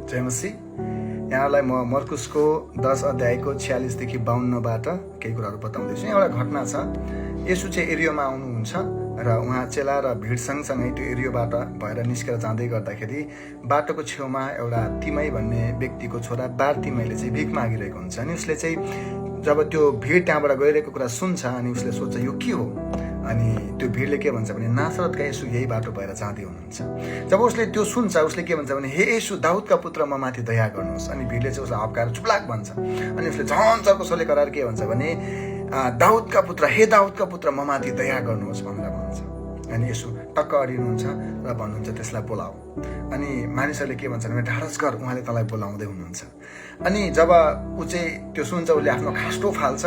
जय मसीह। यहाँलाई म मर्कुसको 10 अध्यायको 46 देखि 52बाट केही कुराहरू बताउँदैछु। एउटा घटना छ। येशू चाहिँ एरियोमा आउनुहुन्छ र उहाँ चेला र भिड सँगसँगै त्यो एरियोबाट भएर निस्केर जाँदै गर्दाखेरि बाटोको छेउमा एउटा तिमै भन्ने व्यक्तिको छोरा बार तिमैले चाहिँ भिख मागिरहेको हुन्छ। अनि उसले चाहिँ जब त्यो भिड त्यहाँबाट गइरहेको कुरा सुन्छ अनि उसले सोच्छ यो के हो। अनि त्यो भिडले के भन्छ भने नासरतका येशू यही बाटो भएर जाँदै हुनुहुन्छ। जब उसले त्यो सुन्छ उसले के भन्छ भने हे येशू दाउदका पुत्र म माथि दया गर्नुहोस्। अनि भिडले चाहिँ उसलाई हप्काएर चुप्लाक भन्छ। अनि उसले झन् चर्को स्वरले कराएर के भन्छ भने दाउदका पुत्र हे दाउदका पुत्र म माथि दया गर्नुहोस् भनेर भन्छ। अनि येशू टक्क अडिनुहुन्छ र भन्नुहुन्छ त्यसलाई बोलाऊ। अनि मानिसहरूले के भन्छन् भने ढाडस गर उहाँले तँलाई बोलाउँदै हुनुहुन्छ। अनि जब ऊ चाहिँ त्यो सुन्छ उसले आफ्नो खास्टो फाल्छ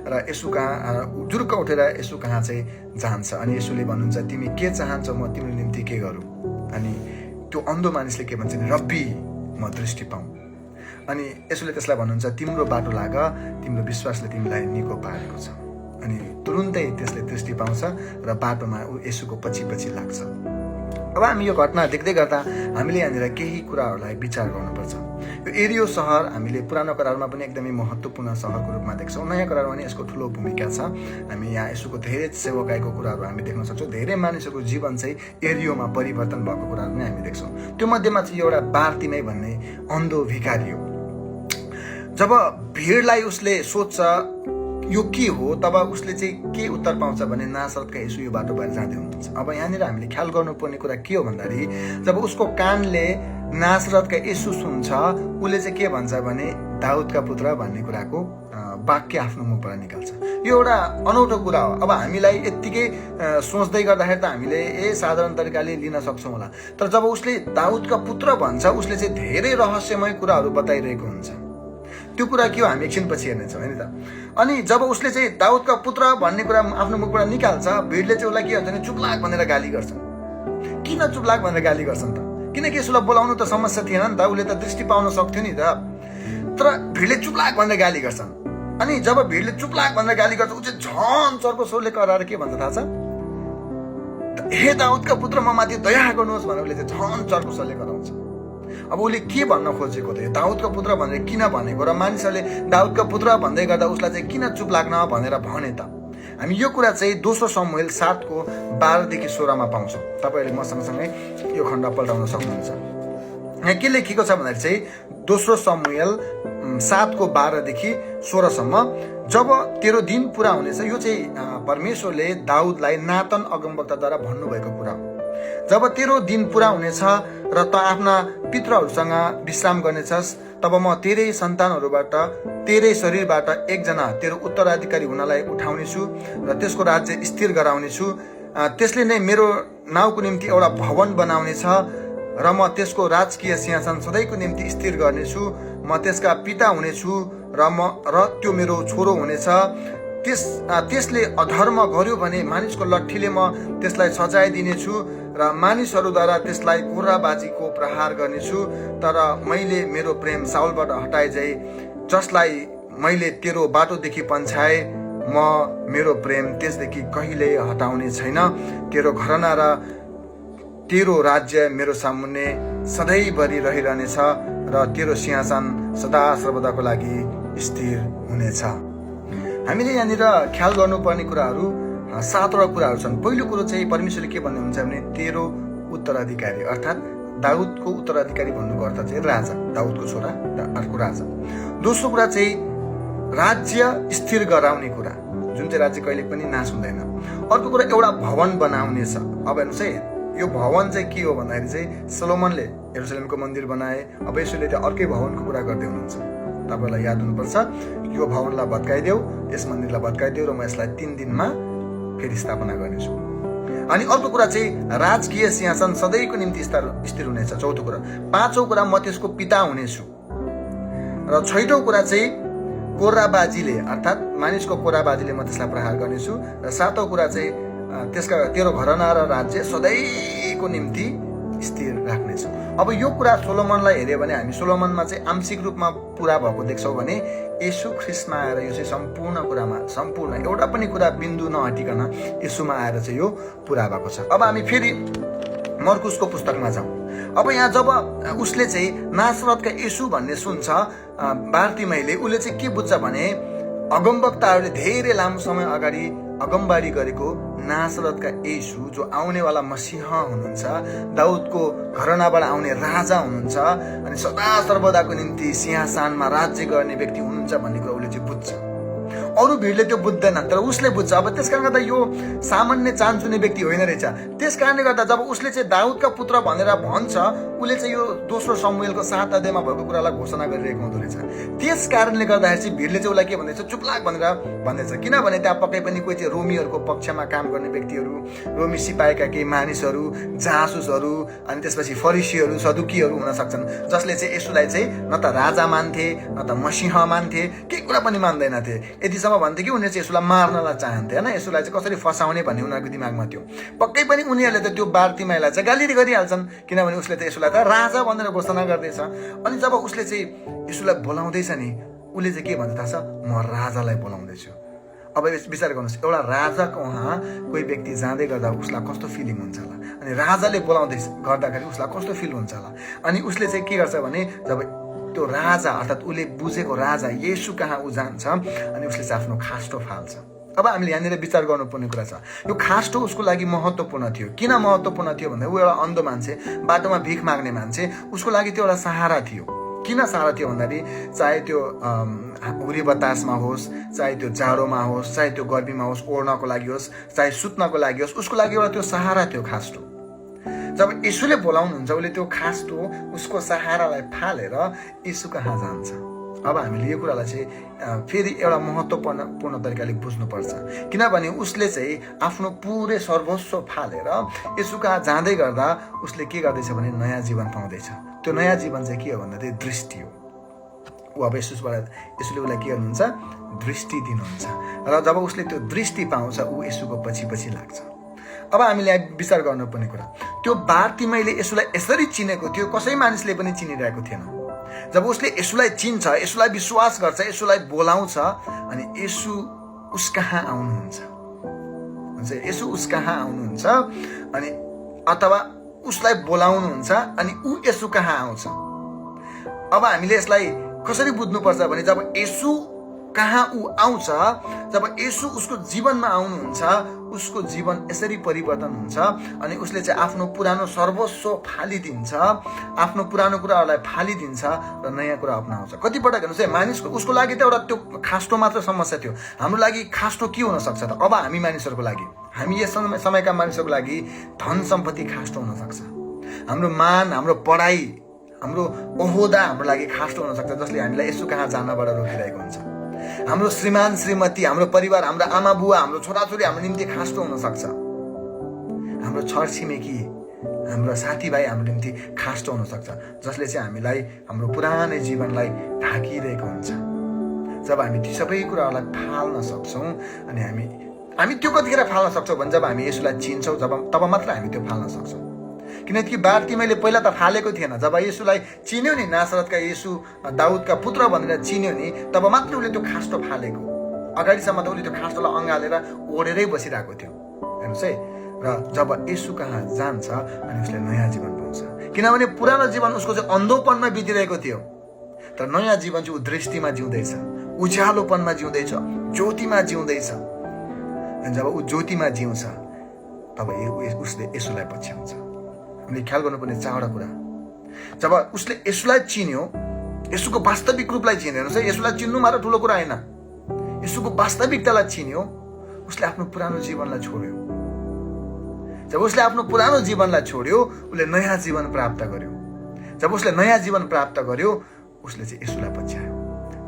र येशू कहाँ जुरुक्क उठेर येशू कहाँ चाहिँ जान्छ। अनि येशूले भन्नुहुन्छ तिमी के चाहन्छौ म तिम्रो निम्ति के गरौँ। अनि त्यो अन्धो मानिसले के भन्छ भने रब्बी म दृष्टि पाऊँ। अनि येशूले त्यसलाई भन्नुहुन्छ तिम्रो बाटो लाग तिम्रो विश्वासले तिमीलाई निको पारेको छ। अनि तुरुन्तै त्यसले दृष्टि पाउँछ र बाटोमा ऊ येशूको पछि पछि लाग्छ। अब हामी यो घटना देख्दै गर्दा हामीले यहाँनिर केही कुराहरूलाई विचार गर्नुपर्छ। यो एरियो सहर हामीले पुरानो करारमा पनि एकदमै महत्त्वपूर्ण सहरको रूपमा देख्छौँ। नयाँ करारमा पनि यसको ठुलो भूमिका छ। हामी यहाँ यसोको धेरै सेवकाईको कुराहरू हामी देख्न सक्छौँ। धेरै मानिसहरूको जीवन चाहिँ एरियोमा परिवर्तन भएको कुराहरू पनि हामी देख्छौँ। त्यो मध्येमा चाहिँ एउटा बारतिमै भन्ने अन्धो भिखारी हो। जब भिडलाई उसले सोध्छ यो के हो तब उसले चाहिँ के उत्तर पाउँछ भने नासरतका येशू यो बाटो भएर जाँदै हुनुहुन्छ। अब यहाँनिर हामीले ख्याल गर्नुपर्ने कुरा के हो भन्दाखेरि जब उसको कानले नासरतका येशू सुन्छ उसले चाहिँ के भन्छ भने दाउदका पुत्र भन्ने कुराको वाक्य आफ्नो मुखबाट निकाल्छ। यो एउटा अनौठो कुरा हो। अब हामीलाई यत्तिकै सोच्दै गर्दाखेरि त हामीले साधारण तरिकाले लिन सक्छौँ होला। तर जब उसले दाउदका पुत्र भन्छ उसले चाहिँ धेरै रहस्यमय कुराहरू बताइरहेको हुन्छ। त्यो कुरा के हो हामी एकछिनपछि हेर्नेछौँ होइन त। अनि जब उसले चाहिँ दाउदका पुत्र भन्ने कुरा आफ्नो मुखबाट निकाल्छ भिडले चाहिँ उसलाई के भन्छ भने चुप्लाक भनेर गाली गर्छन्। किन चुप्लाक भनेर गाली गर्छन् त? किनकि यसलाई बोलाउनु त समस्या थिएन नि त। उसले त दृष्टि पाउन सक्थ्यो नि त। तर भिडले चुप्लाक भनेर गाली गर्छन्। अनि जब भिडले चुप्लाक भनेर गाली गर्छ ऊ चाहिँ झन् चर्को स्वरले कराएर के भन्छ थाहा छ? हे दाउदका पुत्र म माथि दया गर्नुहोस् भनेर उसले चाहिँ झन् चर्को स्वरले कराउँछ। अब उसले के भन्न खोजेको थियो? दाउदका पुत्र भनेर किन भनेको र मानिसहरूले दाउदका पुत्र भन्दै गर्दा उसलाई चाहिँ किन चुप लाग्न भनेर भने त? हामी यो कुरा चाहिँ दोस्रो शमूएल 7को 12 देखि 16मा पाउँछौँ। तपाईँहरूले म सँगसँगै यो खण्ड पल्टाउन सक्नुहुन्छ। यहाँ के लेखेको छ भन्दाखेरि चाहिँ दोस्रो शमूएल 7को 12 देखि 16सम्म जब तेरो दिन पुरा हुनेछ। यो चाहिँ परमेश्वरले दाउदलाई नातन अगमवक्ताद्वारा भन्नुभएको कुरा हो। जब तेरो दिन पुरा हुनेछ र त आफ्ना पितृहरूसँग विश्राम गर्नेछस् तब म तेरै सन्तानहरूबाट तेरै शरीरबाट एकजना तेरो उत्तराधिकारी हुनलाई उठाउनेछु र त्यसको राज्य स्थिर गराउनेछु। त्यसले नै मेरो नाउँको निम्ति एउटा भवन बनाउनेछ र म त्यसको राजकीय सिंहासन सधैँको निम्ति स्थिर गर्नेछु। म त्यसका पिता हुनेछु र त्यो मेरो छोरो हुनेछ। त्यसले अधर्म गर्यो भने मानिसको लट्ठीले म त्यसलाई सजाय दिनेछु र मानिसहरूद्वारा त्यसलाई कोर्राबाजीको प्रहार गर्नेछु। तर मैले मेरो प्रेम साउलबाट हटाए झै जसलाई मैले तेरो बाटोदेखि पन्छाए म मेरो प्रेम त्यसदेखि कहिल्यै हटाउने छैन। तेरो घरना र तेरो राज्य मेरो सामुन्ने सधैँभरि रहिरहनेछ र तेरो सिंहासन सदा सर्वदाको लागि स्थिर हुनेछ। हामीले यहाँनिर ख्याल गर्नुपर्ने कुराहरू 7वटा कुराहरू छन्। पहिलो कुरो चाहिँ परमेश्वरले के भन्नुहुन्छ भने तेरो उत्तराधिकारी अर्थात् दाउदको उत्तराधिकारी भन्नुको अर्थ चाहिँ राजा, दाउदको छोरा अर्को राजा। दोस्रो कुरा चाहिँ राज्य स्थिर गराउने कुरा जुन चाहिँ राज्य कहिले पनि नाश हुँदैन। अर्को कुरा एउटा भवन बनाउने छ। अब हेर्नुहोस् है यो भवन चाहिँ के हो भन्दाखेरि चाहिँ सोलोमनले यरुशलेमको मन्दिर बनाए। अब यसोले त्यो अर्कै भवनको कुरा गर्दै हुनुहुन्छ। तपाईँलाई याद हुनुपर्छ यो भवनलाई भत्काइदेऊ यस मन्दिरलाई भत्काइदेऊ र म यसलाई 3 दिनमा फेरि स्थापना गर्नेछु। अनि अर्को कुरा चाहिँ राजकीय सिंहासन सधैँको निम्ति स्थिर हुनेछ। चौथो कुरा। पाँचौँ कुरा म त्यसको पिता हुनेछु र छैटौँ कुरा चाहिँ कोर्राबाजीले अर्थात् मानिसको कोर्राबाजीले म त्यसलाई प्रहार गर्नेछु र सातौँ कुरा चाहिँ त्यसका तेरो घरना र राज्य सधैँको निम्ति स्थिर राख्नेछु। अब यो कुरा सोलोमनलाई हेऱ्यो भने हामी सोलोमनमा चाहिँ आंशिक रूपमा पुरा भएको देख्छौँ भने येशू ख्रीष्टमा आएर यो चाहिँ सम्पूर्ण कुरामा सम्पूर्ण एउटा पनि कुरा बिन्दु नहटिकन येशूमा आएर चाहिँ यो पुरा भएको छ। अब हामी फेरि मर्कुसको पुस्तकमा जाउँ। अब यहाँ जब उसले चाहिँ नासरतका येशू भन्ने सुन्छ बार्तिमाईले, उसले चाहिँ के बुझ्छ भने अगमवक्ताहरूले धेरै लामो समय अगाडि अगमबाडी गरेको नासरतका येशू जो आउनेवाला मसीह हुनुहुन्छ, दाउदको घरानाबाट आउने राजा हुनुहुन्छ अनि सदा सर्वदाको निम्ति सिंहासनमा राज्य गर्ने व्यक्ति हुनुहुन्छ भन्ने कुरा उसले चाहिँ बुझ्छ। अरू भिडले त्यो बुझ्दैन, तर उसले बुझ्छ। अब त्यस कारणले गर्दा यो सामान्य चान्चुने व्यक्ति होइन रहेछ। त्यस कारणले गर्दा जब उसले चाहिँ दाउदका पुत्र भनेर भन्छ, उसले चाहिँ यो दोस्रो शमूएलको 7 अध्यायमा भएको कुरालाई घोषणा गरिरहेको हुँदो रहेछ। त्यस कारणले गर्दाखेरि चाहिँ भिडले चाहिँ उसलाई के भन्दैछ, चुपलाक भनेर भन्दैछ। किनभने त्यहाँ पक्कै पनि कोही चाहिँ रोमीहरूको पक्षमा काम गर्ने व्यक्तिहरू, रोमी सिपाहीका केही मानिसहरू, जासुसहरू, अनि त्यसपछि फरिसीहरू, सदुकीहरू हुन सक्छन्, जसले चाहिँ येशूलाई चाहिँ न त राजा मान्थे न त मसीह मान्थे, केही कुरा पनि मान्दैनथे। यतिसम्म भन्थे कि उनीहरू चाहिँ यसुलाई मार्नलाई चाहन्थे होइन, यसुलाई चाहिँ कसरी फसाउने भन्ने उनीहरूको दिमागमा थियो। पक्कै पनि उनीहरूले त त्यो बार्तिमाईलाई चाहिँ गाली गरिहाल्छन्, किनभने उसले त यसुलाई त राजा भनेर घोषणा गर्दैछ। अनि जब उसले चाहिँ यसुलाई बोलाउँदैछ नि, उसले चाहिँ के भन्छ थाहा छ, म राजालाई बोलाउँदैछु। अब विचार गर्नुहोस्, एउटा राजाको उहाँ कोही व्यक्ति जाँदै गर्दा उसलाई कस्तो फिलिङ हुन्छ होला, अनि राजाले बोलाउँदै गर्दाखेरि उसलाई कस्तो फिल हुन्छ होला। अनि उसले चाहिँ के गर्छ भने जब त्यो राजा अर्थात् उसले बुझेको राजा येशू कहाँ ऊ जान्छ अनि उसले चाहिँ आफ्नो खास्टो फाल्छ। अब हामीले यहाँनिर विचार गर्नुपर्ने कुरा छ, यो खास्टो उसको लागि महत्त्वपूर्ण थियो। किन महत्त्वपूर्ण थियो भन्दा ऊ एउटा अन्ध मान्छे, बाटोमा भिख माग्ने मान्छे, उसको लागि त्यो एउटा सहारा थियो। किन सहारा थियो भन्दाखेरि चाहे त्यो हुरी बतासमा होस्, चाहे त्यो जाडोमा होस्, चाहे त्यो गर्मीमा होस्, ओढ्नको लागि होस्, चाहे सुत्नको लागि होस्, उसको लागि एउटा त्यो सहारा थियो खास्टो। जब येशूले बोलाउनुहुन्छ, उसले त्यो खास्टो उसको सहारालाई फालेर येशू कहाँ जान्छ। अब हामीले यो कुरालाई चाहिँ फेरि एउटा महत्त्वपूर्ण तरिकाले बुझ्नुपर्छ, किनभने उसले चाहिँ आफ्नो पुरै सर्वस्व फालेर येशू कहाँ जाँदै गर्दा उसले के गर्दैछ भने नयाँ जीवन पाउँदैछ। त्यो नयाँ जीवन चाहिँ के हो भन्दा चाहिँ दृष्टि हो। ऊ अब येशूले उसलाई के गर्नुहुन्छ, दृष्टि दिनुहुन्छ, र जब उसले त्यो दृष्टि पाउँछ ऊ येशूको पछि पछि लाग्छ। अब हामीले विचार गर्नुपर्ने कुरा, त्यो बार्तिमाईले येशूलाई यसरी चिनेको थियो, कसै मानिसले पनि चिनिरहेको थिएन। जब उसले येशूलाई चिन्छ, येशूलाई विश्वास गर्छ, येशूलाई बोलाउँछ, अनि येशू उस कहाँ आउनुहुन्छ, येशू उस कहाँ आउनुहुन्छ अनि अथवा उसलाई बोलाउनुहुन्छ अनि ऊ येशू कहाँ आउँछ। अब हामीले यसलाई कसरी बुझ्नुपर्छ भने जब येशू कहाँ ऊ आउँछ, जब येशू उसको जीवनमा आउनुहुन्छ, उसको जीवन यसरी परिवर्तन हुन्छ अनि उसले चाहिँ आफ्नो पुरानो सर्वस्व फालिदिन्छ, आफ्नो पुरानो कुराहरूलाई फालिदिन्छ र नयाँ कुरा अपनाउँछ। कतिपटक हेर्नुहोस् है, मानिसको उसको लागि त एउटा त्यो खास्टो मात्र समस्या थियो। हाम्रो लागि खास्टो के हुन सक्छ त? अब हामी मानिसहरूको लागि, हामी यस समयका मानिसहरूको लागि धन सम्पत्ति खास्टो हुन सक्छ। हाम्रो मान, हाम्रो पढाइ, हाम्रो ओहदा हाम्रो लागि खास्टो हुन सक्छ, जसले हामीलाई येशू कहाँ जानबाट रोकिरहेको हुन्छ। हाम्रो श्रीमान श्रीमती, हाम्रो परिवार, हाम्रो आमा बुवा, हाम्रो छोराछोरी हाम्रो निम्ति खास्टो हुन सक्छ। हाम्रो छरछिमेकी, हाम्रो साथीभाइ हाम्रो निम्ति खास्टो हुन सक्छ, जसले चाहिँ हामीलाई हाम्रो पुरानै जीवनलाई ढाकिरहेको हुन्छ। जब हामी ती सबै कुराहरूलाई फाल्न सक्छौँ अनि हामी त्यो कतिखेर फाल्न सक्छौँ भने जब हामी येशूलाई चिन्छौँ, तब मात्र हामी त्यो फाल्न सक्छौँ। किनकि बार्तिमाईले पहिला त फालेको थिएन। जब येशूलाई चिन्यो नि, नासरतका येशू दाउदका पुत्र भनेर चिन्यो नि, तब मात्र उसले त्यो खास्टो फालेको। अगाडिसम्म त उसले त्यो खास्टोलाई अँगालेर ओढेरै बसिरहेको थियो। हेर्नुहोस् है, र जब येशू कहाँ जान्छ अनि उसले नयाँ जीवन पाउँछ, किनभने पुरानो जीवन उसको चाहिँ अन्धोपनमा बितिरहेको थियो, तर नयाँ जीवन चाहिँ ऊ दृष्टिमा जिउँदैछ, उज्यालोपनमा जिउँदैछ, ज्योतिमा जिउँदैछ। अनि जब ऊ ज्योतिमा जिउँछ तब उसले येशूलाई पछ्याउँछ। हामीले ख्याल गर्नुपर्ने चारवटा कुरा, जब उसले येशूलाई चिन्यो, येशूको वास्तविक रूपलाई चिन्यो। हेर्नुहोस् है, येशूलाई चिन्नु मात्र ठुलो कुरा होइन, येशूको वास्तविकतालाई चिन्यो, उसले आफ्नो पुरानो जीवनलाई छोड्यो। जब उसले आफ्नो पुरानो जीवनलाई छोड्यो, उसले नयाँ जीवन प्राप्त गर्यो। जब उसले नयाँ जीवन प्राप्त गर्यो, उसले चाहिँ येशूलाई पछ्यायो।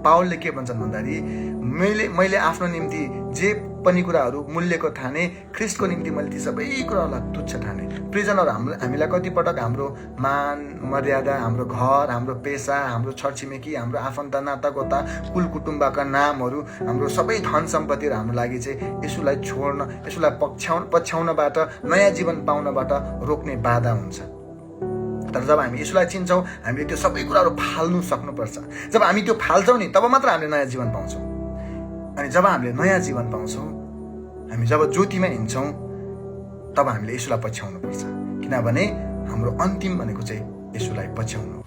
पावलले के भन्छन् भन्दाखेरि मैले आफ्नो निम्ति जे पनि कुराहरू मूल्यको ठाने, ख्रिस्टको निम्ति मैले ती सबै कुराहरूलाई तुच्छ ठाने। प्रिजनहरू हामीलाई कतिपटक हाम्रो मान मर्यादा, हाम्रो घर, हाम्रो पेसा, हाम्रो छरछिमेकी, हाम्रो आफन्त नातागोता, कुल कुटुम्बका नामहरू, हाम्रो सबै धन सम्पत्तिहरू हाम्रो लागि चाहिँ येशूलाई छोड्न, येशूलाई पछ्याउनबाट, नयाँ जीवन पाउनबाट रोक्ने बाधा हुन्छ। तर जब हामी येशूलाई चिन्छौँ, हामीले त्यो सबै कुराहरू फाल्नु सक्नुपर्छ। जब हामी त्यो फाल्छौँ नि, तब मात्र हामीले नयाँ जीवन पाउँछौँ। अनि जब हामीले नयाँ जीवन पाउँछौँ, हामी जब ज्योतिमा हिँड्छौँ, तब हामीले येशूलाई पछ्याउनु पर्छ, किनभने हाम्रो अन्तिम भनेको चाहिँ यसुलाई पछ्याउनु।